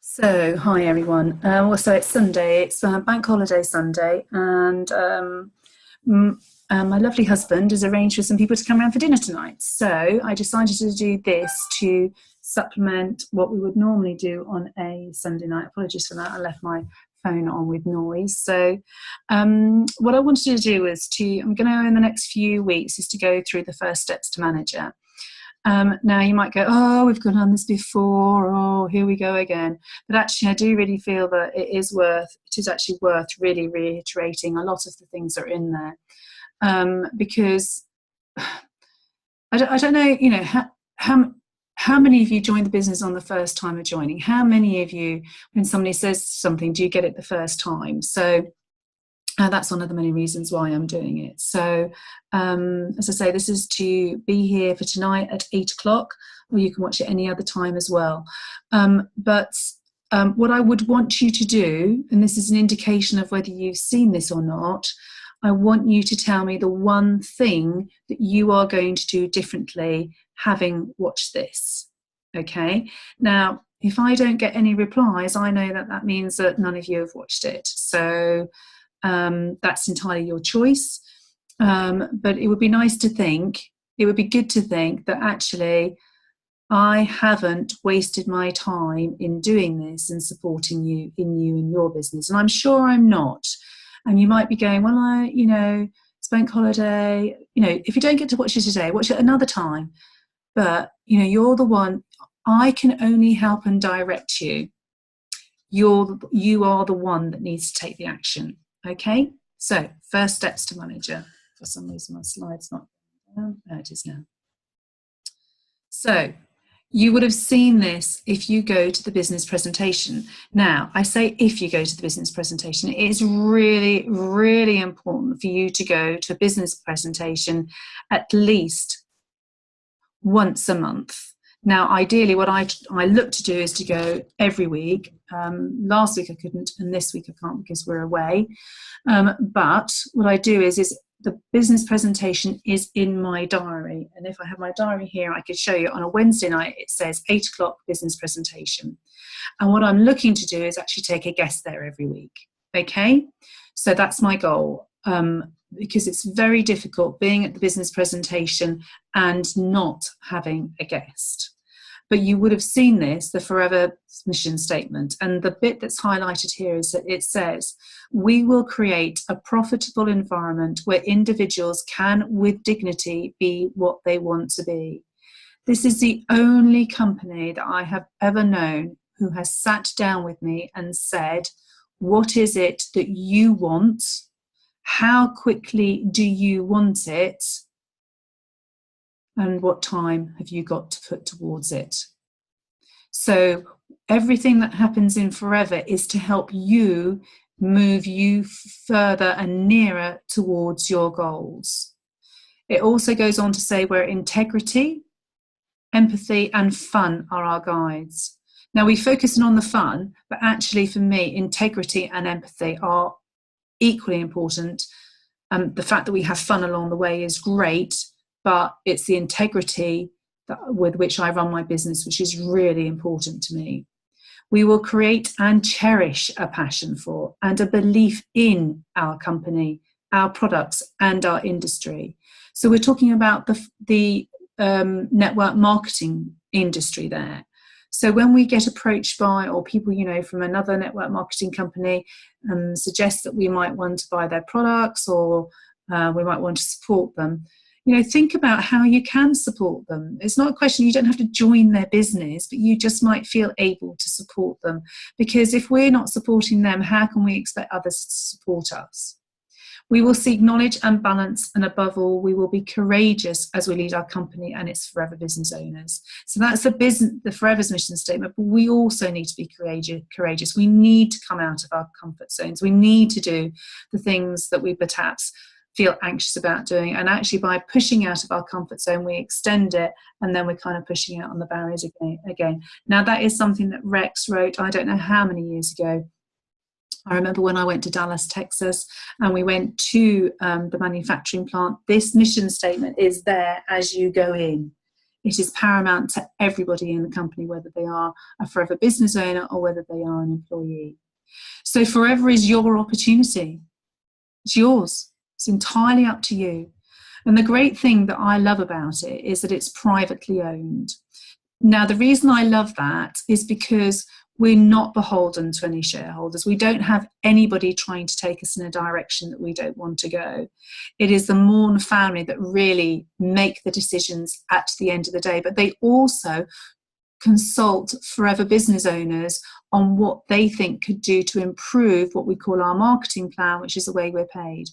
Hi everyone. So it's Sunday. It's Bank Holiday Sunday, and m- my lovely husband has arranged for some people to come around for dinner tonight. So I decided to do this to supplement what we would normally do on a Sunday night. Apologies for that. I left my phone on with noise. What I wanted to do is I'm going to, in the next few weeks, is to go through the first steps to manager. Now you might go, oh, we've done this before, oh, here we go again. But actually, I do really feel that it is actually worth really reiterating a lot of the things that are in there. Because I don't know, how many of you joined the business on the first time of joining? How many of you, when somebody says something, do you get it the first time? That's one of the many reasons why I'm doing it. As I say, this is to be here for tonight at 8 o'clock, or you can watch it any other time as well. What I would want you to do, and this is an indication of whether you've seen this or not, I want you to tell me the one thing that you are going to do differently having watched this. Okay? Now, if I don't get any replies, I know that means that none of you have watched it. That's entirely your choice. But it would be good to think that actually I haven't wasted my time in doing this and supporting you in your business. And I'm sure I'm not. And you might be going, well, it's bank holiday. If you don't get to watch it today, watch it another time. But, you're the one. I can only help and direct you. You are the one that needs to take the action. Okay, so first steps to manager. For some reason, my slide's not down. There it is now. So you would have seen this if you go to the business presentation. Now, I say if you go to the business presentation, it is really, really important for you to go to a business presentation at least once a month. Now, ideally, what I look to do is to go every week. Last week I couldn't, and this week I can't because we're away. But what I do is the business presentation is in my diary. And if I have my diary here, I could show you on a Wednesday night, it says 8 o'clock business presentation. And what I'm looking to do is actually take a guest there every week. Okay, so that's my goal. Because it's very difficult being at the business presentation and not having a guest. But you would have seen this, the Forever mission statement. And the bit that's highlighted here is that it says, we will create a profitable environment where individuals can, with dignity, be what they want to be. This is the only company that I have ever known who has sat down with me and said, what is it that you want? How quickly do you want it? And what time have you got to put towards it? So everything that happens in Forever is to help you move you further and nearer towards your goals. It also goes on to say where integrity, empathy, and fun are our guides. Now, we focus on the fun, but actually for me, integrity and empathy are equally important. The fact that we have fun along the way is great, but it's the integrity with which I run my business which is really important to me. We will create and cherish a passion for and a belief in our company, our products, and our industry. So we're talking about the network marketing industry there. So when we get approached by, or people, from another network marketing company suggest that we might want to buy their products, or we might want to support them, think about how you can support them. It's not a question, you don't have to join their business, but you just might feel able to support them. Because if we're not supporting them, how can we expect others to support us? We will seek knowledge and balance, and above all, we will be courageous as we lead our company and its Forever business owners. So that's the Forever's mission statement, but we also need to be courageous. We need to come out of our comfort zones. We need to do the things that we perhaps feel anxious about doing. And actually, by pushing out of our comfort zone, we extend it, and then we're kind of pushing out on the barriers again. Now, that is something that Rex wrote, I don't know how many years ago. I remember when I went to Dallas, Texas, and we went to the manufacturing plant. This mission statement is there as you go in. It is paramount to everybody in the company, whether they are a forever business owner or whether they are an employee. So forever is your opportunity. It's yours. It's entirely up to you. And the great thing that I love about it is that it's privately owned. Now, the reason I love that is because we're not beholden to any shareholders. We don't have anybody trying to take us in a direction that we don't want to go. It is the Morn family that really make the decisions at the end of the day, but they also consult forever business owners on what they think could do to improve what we call our marketing plan, which is the way we're paid.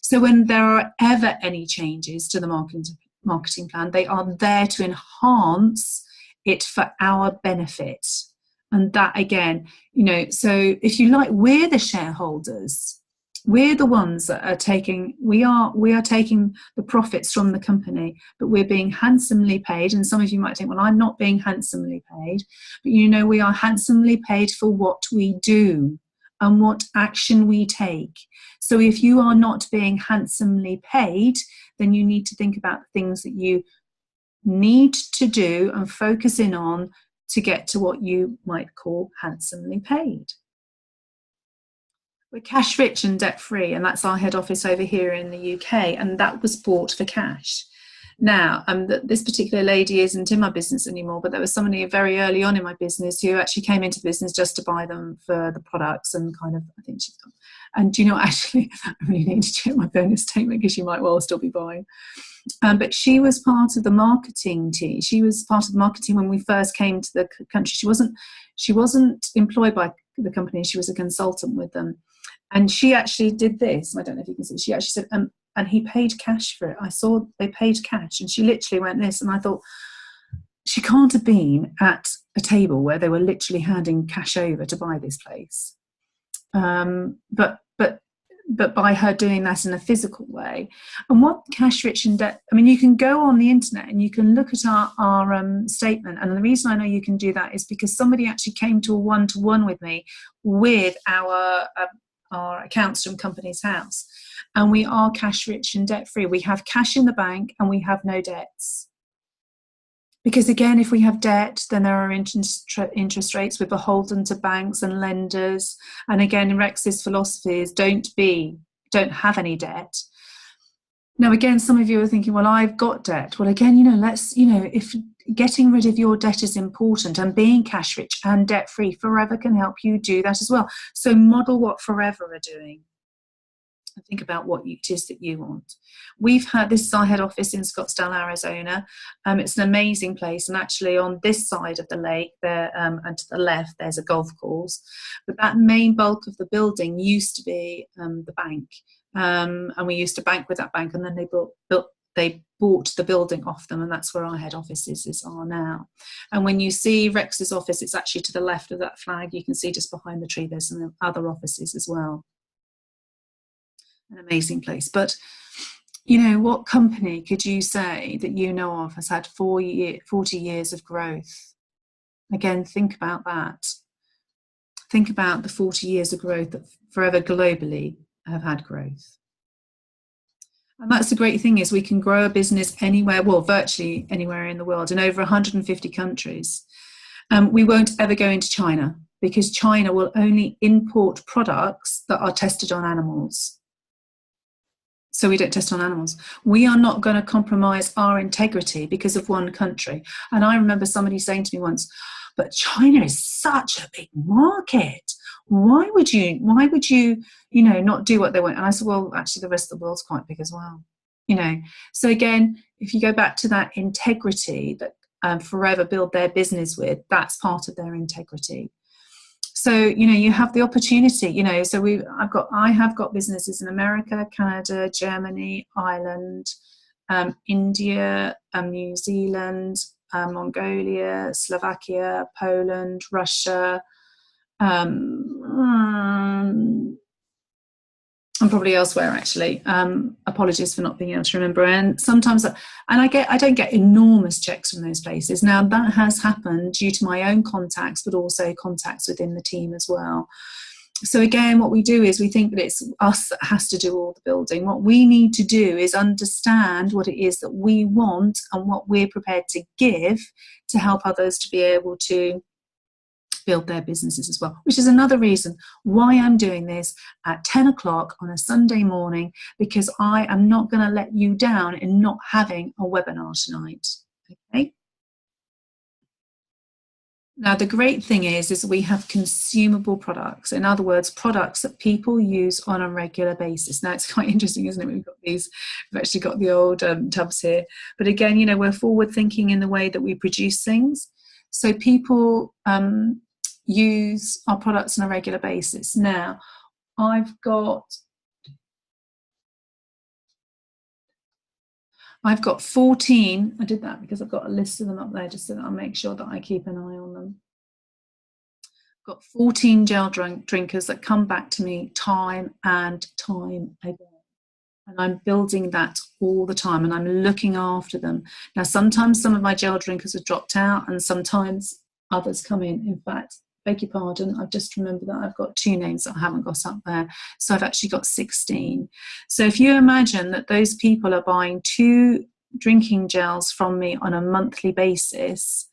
So when there are ever any changes to the marketing plan, they are there to enhance it for our benefit. And that again, so if you like, we're the shareholders. We're the ones that are taking, we are taking the profits from the company, but we're being handsomely paid. And some of you might think, well, I'm not being handsomely paid, but we are handsomely paid for what we do and what action we take. So if you are not being handsomely paid, then you need to think about the things that you need to do and focus in on to get to what you might call handsomely paid. We're cash rich and debt free, and that's our head office over here in the UK, and that was bought for cash. Now, this particular lady isn't in my business anymore, but there was somebody very early on in my business who actually came into business just to buy them for the products, and I think she's got, and actually, I really need to check my bonus statement because she might well still be buying. But she was part of the marketing team. She was part of the marketing when we first came to the country. She wasn't employed by the company. She was a consultant with them. And she actually did this. I don't know if you can see. She actually said, and he paid cash for it. I saw they paid cash. And she literally went this. And I thought, she can't have been at a table where they were literally handing cash over to buy this place. But by her doing that in a physical way. And what cash rich and debt, you can go on the internet and you can look at our statement. And the reason I know you can do that is because somebody actually came to a one-to-one with me with our accounts from Companies House. And we are cash rich and debt free. We have cash in the bank and we have no debts. Because again, if we have debt, then there are interest rates. We're beholden to banks and lenders. And again, Rex's philosophy is don't have any debt. Now, again, some of you are thinking, well, I've got debt. Well, again, if getting rid of your debt is important and being cash rich and debt free, Forever can help you do that as well. So model what Forever are doing. Think about what it is that you want. This is our head office in Scottsdale, Arizona. It's an amazing place, and actually on this side of the lake there, and to the left, there's a golf course. But that main bulk of the building used to be the bank, and we used to bank with that bank, and then they bought the building off them, and that's where our head offices are now. And when you see Rex's office, it's actually to the left of that flag. You can see just behind the tree there's some other offices as well. An amazing place. But what company could you say that you know of has had 40 years of growth? Again, think about that. Think about the 40 years of growth that Forever globally have had growth. And that's the great thing, is we can grow a business anywhere, well, virtually anywhere in the world, in over 150 countries. We won't ever go into China, because China will only import products that are tested on animals. So we don't test on animals. We are not going to compromise our integrity because of one country. And I remember somebody saying to me once, but China is such a big market. Why would you, not do what they want? And I said, well, actually the rest of the world's quite big as well. So again, if you go back to that integrity that Forever build their business with, that's part of their integrity. So, you have the opportunity, so I have got businesses in America, Canada, Germany, Ireland, India, New Zealand, Mongolia, Slovakia, Poland, Russia, and probably elsewhere, actually. Apologies for not being able to remember. And sometimes, I don't get enormous checks from those places. Now, that has happened due to my own contacts, but also contacts within the team as well. So again, what we do is we think that it's us that has to do all the building. What we need to do is understand what it is that we want and what we're prepared to give to help others to be able to build their businesses as well, which is another reason why I'm doing this at 10 o'clock on a Sunday morning, because I am not going to let you down in not having a webinar tonight. Okay. Now, the great thing is we have consumable products. In other words, products that people use on a regular basis. Now, it's quite interesting, isn't it? We've actually got the old tubs here. But again, you know, we're forward thinking in the way that we produce things. So people use our products on a regular basis. Now, I've got 14. I did that because I've got a list of them up there just so that I'll make sure that I keep an eye on them. I've got 14 gel drinkers that come back to me time and time again. And I'm building that all the time, and I'm looking after them. Now, sometimes some of my gel drinkers have dropped out, and sometimes others come in. In fact, beg your pardon, I've just remembered that I've got 2 names that I haven't got up there. So I've actually got 16. So if you imagine that those people are buying 2 drinking gels from me on a monthly basis,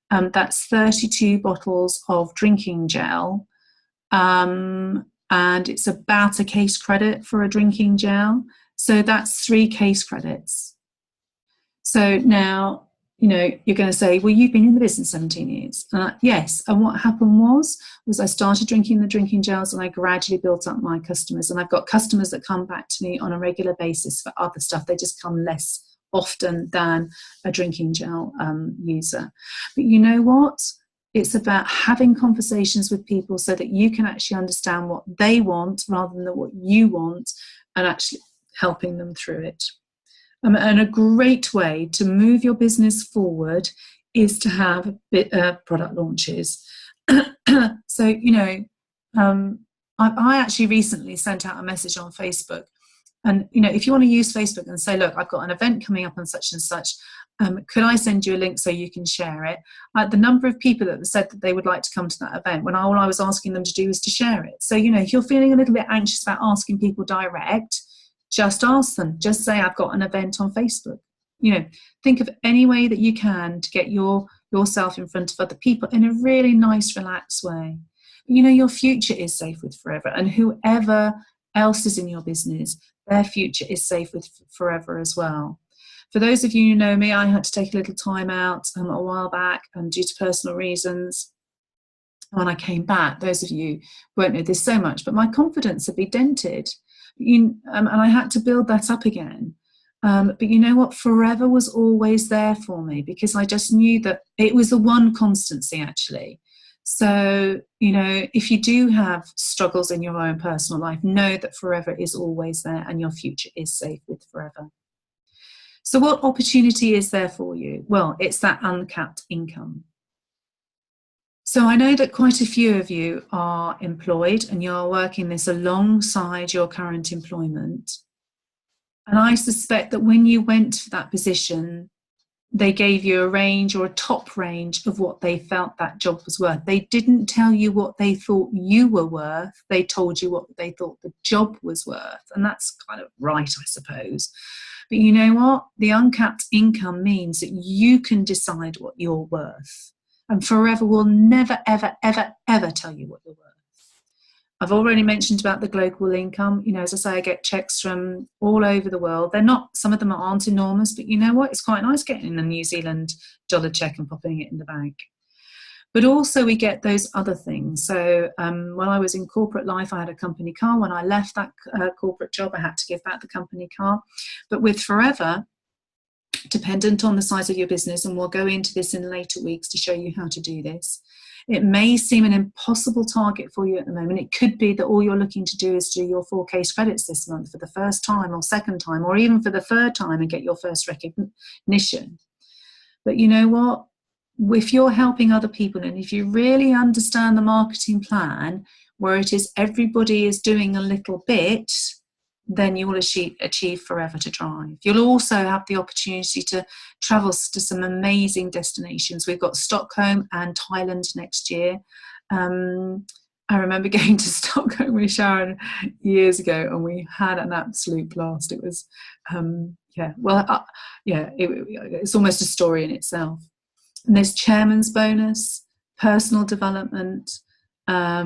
that's 32 bottles of drinking gel. And it's about a case credit for a drinking gel. So that's 3 case credits. So now, you know, you're going to say, well, you've been in the business 17 years. Yes. And what happened was I started drinking the drinking gels, and I gradually built up my customers. And I've got customers that come back to me on a regular basis for other stuff. They just come less often than a drinking gel user. But you know what? It's about having conversations with people so that you can actually understand what they want rather than what you want, and actually helping them through it. And a great way to move your business forward is to have product launches. So, you know, I actually recently sent out a message on Facebook. And, you know, if you want to use Facebook and say, look, I've got an event coming up on such and such, could I send you a link so you can share it? The number of people that said that they would like to come to that event, when all I was asking them to do was to share it. So, you know, if you're feeling a little bit anxious about asking people direct, just ask them. Just say, I've got an event on Facebook. You know, think of any way that you can to get yourself in front of other people in a really nice, relaxed way. You know, your future is safe with Forever, and whoever else is in your business, their future is safe with Forever as well. For those of you who know me, I had to take a little time out a while back due to personal reasons. When I came back, those of you won't know this so much, but my confidence had been dented. And I had to build that up again. But you know what? Forever was always there for me, because I just knew that it was the one constancy, actually. So, you know, if you do have struggles in your own personal life, know that Forever is always there, and your future is safe with Forever. So what opportunity is there for you? Well, it's that uncapped income. So I know that quite a few of you are employed and you're working this alongside your current employment. And I suspect that when you went for that position, they gave you a range or a top range of what they felt that job was worth. They didn't tell you what they thought you were worth. They told you what they thought the job was worth. And that's kind of right, I suppose. But you know what? The uncapped income means that you can decide what you're worth. And Forever will never, ever, ever, ever tell you what you're worth. I've already mentioned about the global income. You know, as I say, I get checks from all over the world. They're not, some of them aren't enormous, but you know what? It's quite nice getting a New Zealand dollar check and popping it in the bank. But also we get those other things. So when I was in corporate life, I had a company car. When I left that corporate job, I had to give back the company car. But with Forever, dependent on the size of your business, and we'll go into this in later weeks to show you how to do this. It may seem an impossible target for you at the moment. It could be that all you're looking to do is do your 4 case credits this month for the first time or second time, or even for the third time, and get your first recognition. But you know what? If you're helping other people, and if you really understand the marketing plan, where it is everybody is doing a little bit, then you will achieve Forever to Drive. You'll also have the opportunity to travel to some amazing destinations. We've got Stockholm and Thailand next year. I remember going to Stockholm with Sharon years ago, and we had an absolute blast. It was, it's almost a story in itself. And there's chairman's bonus, personal development, a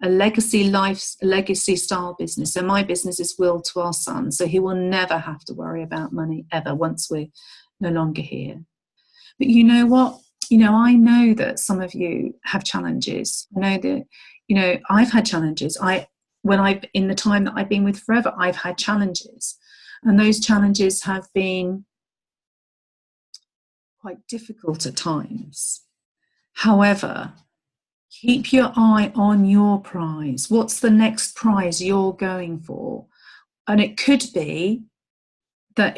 legacy style business. So my business is willed to our son, so he will never have to worry about money ever once we're no longer here. But you know what? I know that some of you have challenges. I know that, I've had challenges. In the time that I've been with Forever, I've had challenges. And those challenges have been quite difficult at times. However, keep your eye on your prize. What's the next prize you're going for? And it could be that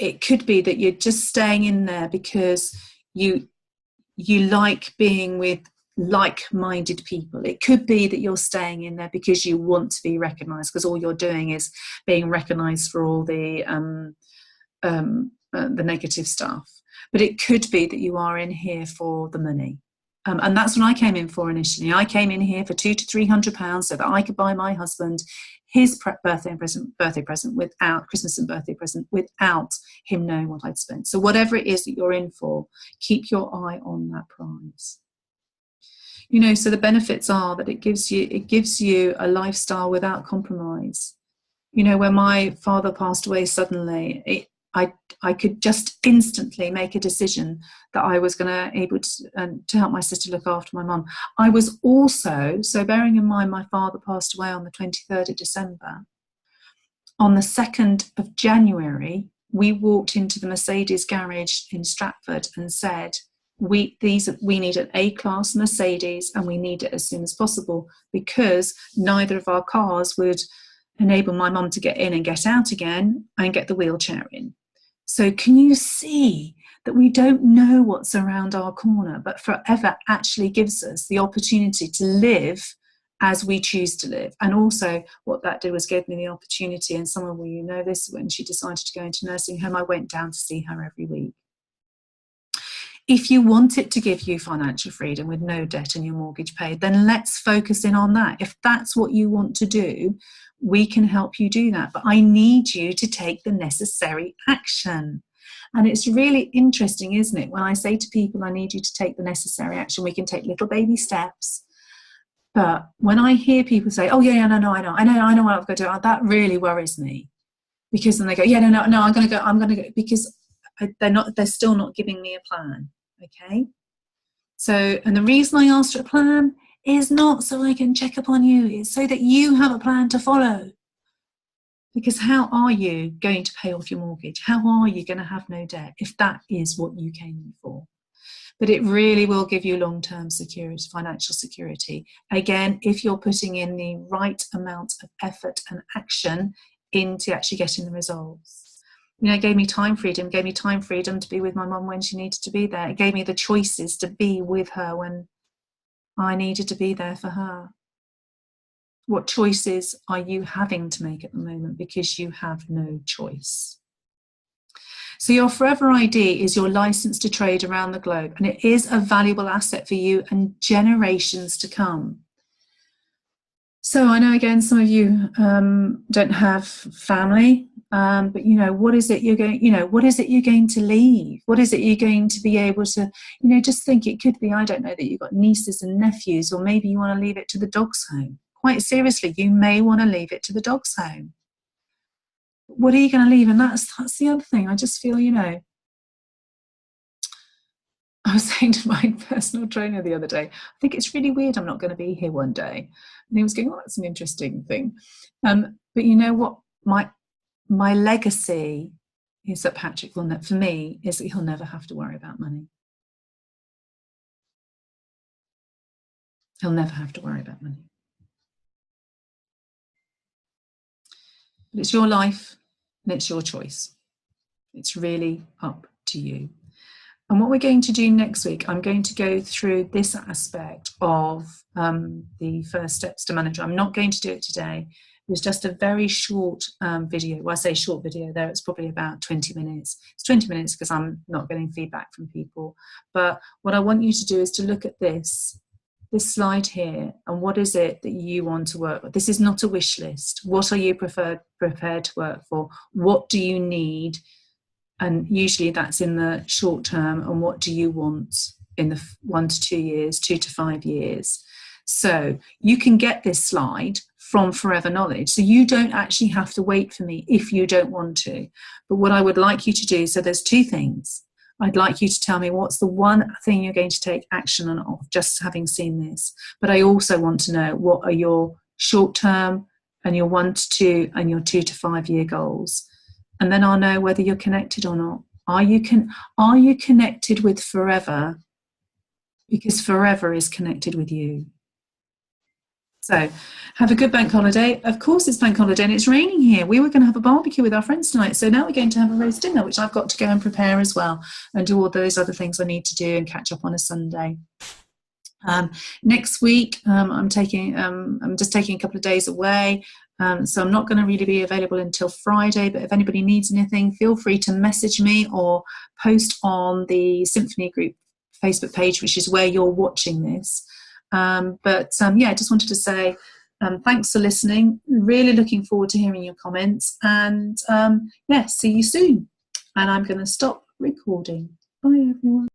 you're just staying in there because you like being with like-minded people. It could be that you're staying in there because you want to be recognised, because all you're doing is being recognised for all the negative stuff. But it could be that you are in here for the money. And that's what I came in for initially. I came in here for £200 to £300 so that I could buy my husband his birthday present without Christmas and birthday present without him knowing what I'd spent. So whatever it is that you're in for, keep your eye on that prize. So the benefits are that it gives you a lifestyle without compromise. When my father passed away suddenly, I could just instantly make a decision that I was able to help my sister look after my mum. I was also, so bearing in mind my father passed away on the 23rd of December, on the 2nd of January, we walked into the Mercedes garage in Stratford and said, we need an A-class Mercedes and we need it as soon as possible, because neither of our cars would enable my mum to get in and get out again and get the wheelchair in. So can you see that we don't know what's around our corner, but Forever actually gives us the opportunity to live as we choose to live. And also what that did was give me the opportunity, and some of you know this, when she decided to go into nursing home, I went down to see her every week. If you want it to give you financial freedom with no debt and your mortgage paid, then let's focus in on that. If that's what you want to do, we can help you do that. But I need you to take the necessary action. And it's really interesting, isn't it? When I say to people, I need you to take the necessary action, we can take little baby steps. But when I hear people say, oh, yeah, no, I know what I've got to do, that really worries me. Because then they go, yeah, no, I'm going to go, because they're still not giving me a plan. Okay, so, and the reason I asked for a plan is not so I can check up on you, it's so that you have a plan to follow. Because how are you going to pay off your mortgage? How are you going to have no debt if that is what you came in for? But it really will give you long-term security, financial security. Again, if you're putting in the right amount of effort and action into actually getting the results. It gave me time freedom, to be with my mum when she needed to be there. It gave me the choices to be with her when I needed to be there for her. What choices are you having to make at the moment because you have no choice? So your Forever ID is your license to trade around the globe, and it is a valuable asset for you and generations to come. So I know, again, some of you don't have family. But what is it you're going to leave? What is it you're going to be able to, just think. It could be, I don't know, that you've got nieces and nephews, or maybe you want to leave it to the dog's home. Quite seriously, you may want to leave it to the dog's home. What are you going to leave? And that's the other thing. I just feel, I was saying to my personal trainer the other day, I think it's really weird I'm not going to be here one day. And he was going, oh, that's an interesting thing. But you know what? My legacy is that Patrick will, for me, is that he'll never have to worry about money. He'll never have to worry about money. But it's your life and it's your choice. It's really up to you. And what we're going to do next week, I'm going to go through this aspect of the first steps to manager. I'm not going to do it today. It was just a very short video. Well, I say short video there, it's probably about 20 minutes. It's 20 minutes because I'm not getting feedback from people. But what I want you to do is to look at this this slide here, and what is it that you want to work with? This is not a wish list. What are you prepared to work for? What do you need? And usually that's in the short term. And what do you want in the 1 to 2 years, 2 to 5 years? So you can get this slide from Forever Knowledge. So you don't actually have to wait for me if you don't want to. But what I would like you to do, so there's 2 things. I'd like you to tell me what's the one thing you're going to take action on of just having seen this. But I also want to know what are your short term and your 1 to 2 and your 2 to 5 year goals. And then I'll know whether you're connected or not. Are you connected with Forever? Because Forever is connected with you. So have a good bank holiday. Of course it's bank holiday and it's raining here. We were going to have a barbecue with our friends tonight. So now we're going to have a roast dinner, which I've got to go and prepare as well and do all those other things I need to do and catch up on a Sunday. Next week, I'm just taking a couple of days away. So I'm not going to really be available until Friday, but if anybody needs anything, feel free to message me or post on the Symphony Group Facebook page, which is where you're watching this. Yeah, I just wanted to say thanks for listening. Really looking forward to hearing your comments. And yeah, see you soon. And I'm going to stop recording. Bye, everyone.